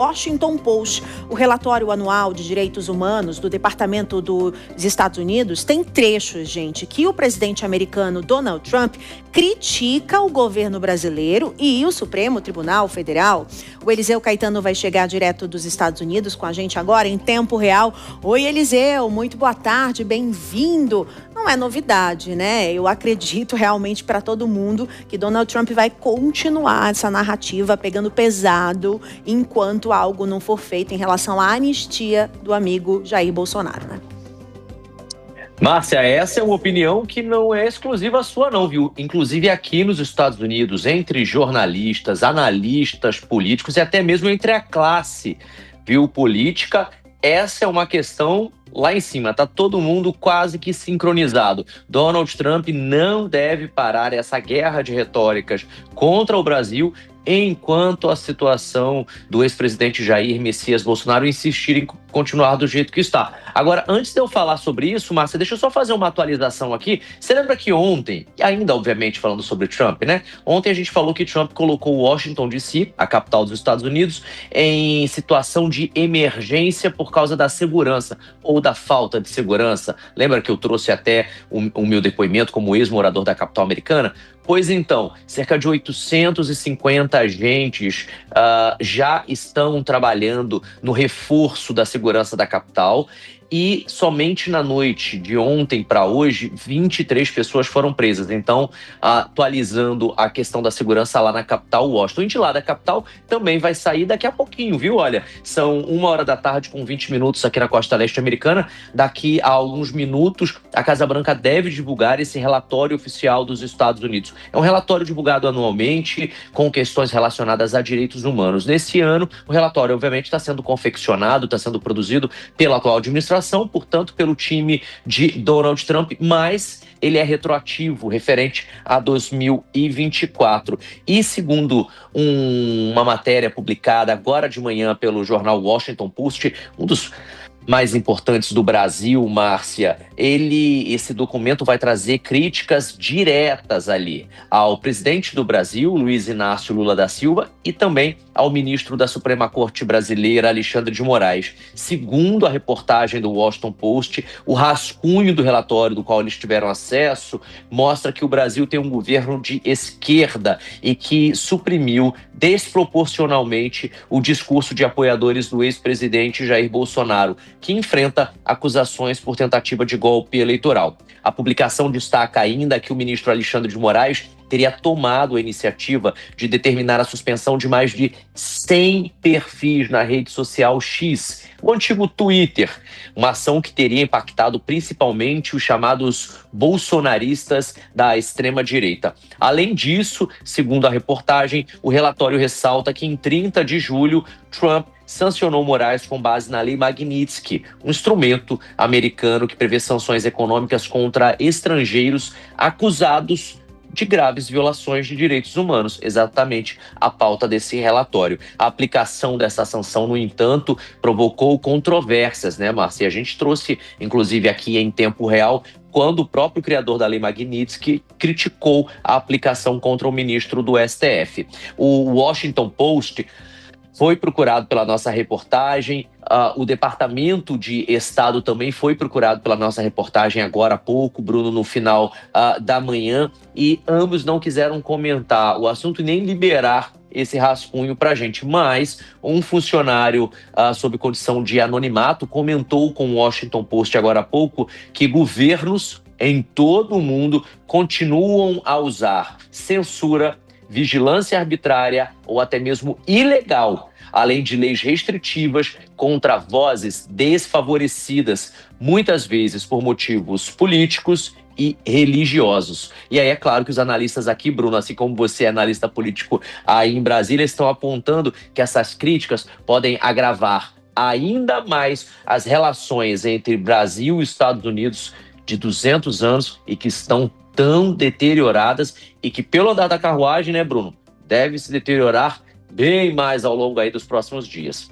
Washington Post. O relatório anual de direitos humanos do Departamento dos Estados Unidos tem trechos, gente, que o presidente americano Donald Trump critica o governo brasileiro e o Supremo Tribunal Federal. O Eliseu Caetano vai chegar direto dos Estados Unidos com a gente agora em tempo real. Oi, Eliseu, muito boa tarde, bem-vindo. Não é novidade, né? Eu acredito realmente para todo mundo que Donald Trump vai continuar essa narrativa pegando pesado enquanto algo não for feito em relação à anistia do amigo Jair Bolsonaro, né? Márcia, essa é uma opinião que não é exclusiva sua não, viu? Inclusive aqui nos Estados Unidos, entre jornalistas, analistas políticos e até mesmo entre a classe, viu, política, essa é uma questão lá em cima, tá todo mundo quase que sincronizado. Donald Trump não deve parar essa guerra de retóricas contra o Brasil enquanto a situação do ex-presidente Jair Messias Bolsonaro insistir em continuar do jeito que está. Agora, antes de eu falar sobre isso, Márcia, deixa eu só fazer uma atualização aqui. Você lembra que ontem, e ainda obviamente falando sobre Trump, né? Ontem a gente falou que Trump colocou Washington DC, a capital dos Estados Unidos, em situação de emergência por causa da segurança ou da falta de segurança. Lembra que eu trouxe até o meu depoimento como ex-morador da capital americana? Pois então, cerca de 850 agentes já estão trabalhando no reforço da segurança da capital e somente na noite de ontem para hoje, 23 pessoas foram presas. Então, atualizando a questão da segurança lá na capital, Washington. E de lá da capital também vai sair daqui a pouquinho, viu? Olha, são 1h com 20 minutos aqui na costa leste americana. Daqui a alguns minutos, a Casa Branca deve divulgar esse relatório oficial dos Estados Unidos. É um relatório divulgado anualmente com questões relacionadas a direitos humanos. Nesse ano, o relatório, obviamente, está sendo confeccionado, está sendo produzido pela atual administração, portanto, pelo time de Donald Trump, mas ele é retroativo, referente a 2024. E segundo uma matéria publicada agora de manhã pelo jornal Washington Post, um dos mais importantes do Brasil, Márcia, esse documento vai trazer críticas diretas ali ao presidente do Brasil, Luiz Inácio Lula da Silva, e também ao ministro da Suprema Corte Brasileira, Alexandre de Moraes. Segundo a reportagem do Washington Post, o rascunho do relatório do qual eles tiveram acesso mostra que o Brasil tem um governo de esquerda e que suprimiu desproporcionalmente o discurso de apoiadores do ex-presidente Jair Bolsonaro, que enfrenta acusações por tentativa de golpe eleitoral. A publicação destaca ainda que o ministro Alexandre de Moraes teria tomado a iniciativa de determinar a suspensão de mais de 100 perfis na rede social X, o antigo Twitter, uma ação que teria impactado principalmente os chamados bolsonaristas da extrema-direita. Além disso, segundo a reportagem, o relatório ressalta que em 30 de julho, Trump sancionou Moraes com base na Lei Magnitsky, um instrumento americano que prevê sanções econômicas contra estrangeiros acusados de graves violações de direitos humanos, exatamente a pauta desse relatório. A aplicação dessa sanção, no entanto, provocou controvérsias, né, Márcia? A gente trouxe, inclusive, aqui em tempo real, quando o próprio criador da Lei Magnitsky criticou a aplicação contra o ministro do STF. O Washington Post foi procurado pela nossa reportagem, o Departamento de Estado também foi procurado pela nossa reportagem agora há pouco, Bruno, no final da manhã, e ambos não quiseram comentar o assunto e nem liberar esse rascunho para a gente. Mas um funcionário sob condição de anonimato comentou com o Washington Post agora há pouco que governos em todo o mundo continuam a usar censura, vigilância arbitrária ou até mesmo ilegal, além de leis restritivas contra vozes desfavorecidas, muitas vezes por motivos políticos e religiosos. E aí é claro que os analistas aqui, Bruno, assim como você é analista político aí em Brasília, estão apontando que essas críticas podem agravar ainda mais as relações entre Brasil e Estados Unidos de 200 anos e que estão tão deterioradas e que, pelo andar da carruagem, né, Bruno, deve se deteriorar bem mais ao longo aí dos próximos dias.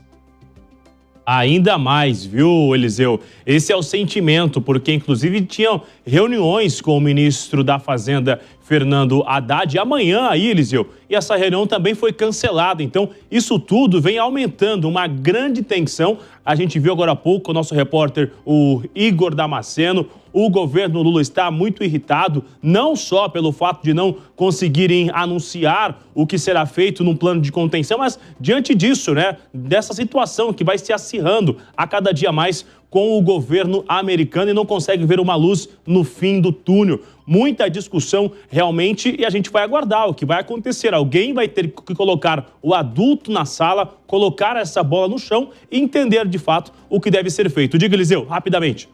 Ainda mais, viu, Eliseu? Esse é o sentimento, porque inclusive tinham reuniões com o ministro da Fazenda, Fernando Haddad, amanhã aí, Eliseu, e essa reunião também foi cancelada. Então, isso tudo vem aumentando uma grande tensão. A gente viu agora há pouco o nosso repórter, o Igor Damasceno. O governo Lula está muito irritado, não só pelo fato de não conseguirem anunciar o que será feito num plano de contenção, mas diante disso, né, dessa situação que vai se acirrando a cada dia mais com o governo americano e não consegue ver uma luz no fim do túnel. Muita discussão realmente e a gente vai aguardar o que vai acontecer. Alguém vai ter que colocar o adulto na sala, colocar essa bola no chão e entender de fato o que deve ser feito. Diga, Eliseu, rapidamente.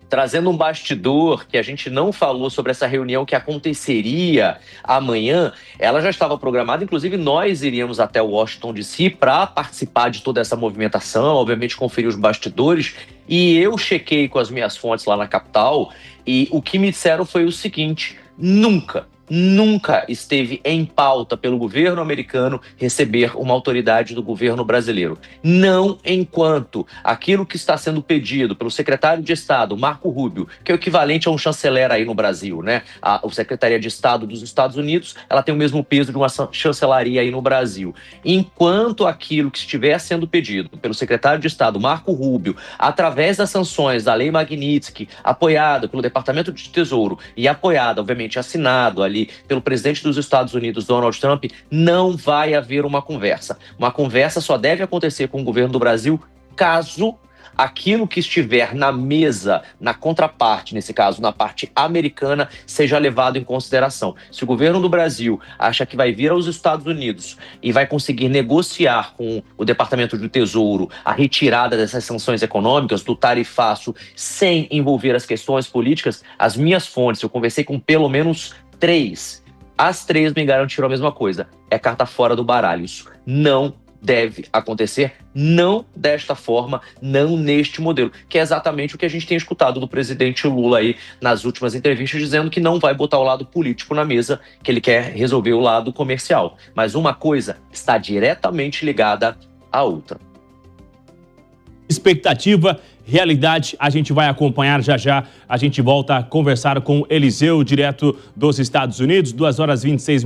Trazendo um bastidor que a gente não falou sobre essa reunião que aconteceria amanhã, ela já estava programada, inclusive nós iríamos até Washington DC para participar de toda essa movimentação, obviamente conferir os bastidores, e eu chequei com as minhas fontes lá na capital e o que me disseram foi o seguinte: nunca esteve em pauta pelo governo americano receber uma autoridade do governo brasileiro. Não enquanto aquilo que está sendo pedido pelo secretário de Estado, Marco Rubio, que é o equivalente a um chanceler aí no Brasil, né? A Secretaria de Estado dos Estados Unidos, ela tem o mesmo peso de uma chancelaria aí no Brasil. Enquanto aquilo que estiver sendo pedido pelo secretário de Estado, Marco Rubio, através das sanções da Lei Magnitsky, apoiada pelo Departamento de Tesouro e apoiada, obviamente, assinado ali pelo presidente dos Estados Unidos, Donald Trump, não vai haver uma conversa. Uma conversa só deve acontecer com o governo do Brasil caso aquilo que estiver na mesa, na contraparte, nesse caso, na parte americana, seja levado em consideração. Se o governo do Brasil acha que vai vir aos Estados Unidos e vai conseguir negociar com o Departamento do Tesouro a retirada dessas sanções econômicas, do tarifaço, sem envolver as questões políticas, as minhas fontes, eu conversei com pelo menos 3. As 3 me garantiram a mesma coisa. É carta fora do baralho. Isso não deve acontecer, não desta forma, não neste modelo, que é exatamente o que a gente tem escutado do presidente Lula aí nas últimas entrevistas, dizendo que não vai botar o lado político na mesa, que ele quer resolver o lado comercial. Mas uma coisa está diretamente ligada à outra. Expectativa, realidade, a gente vai acompanhar já já. A gente volta a conversar com Eliseu, direto dos Estados Unidos, 2h26.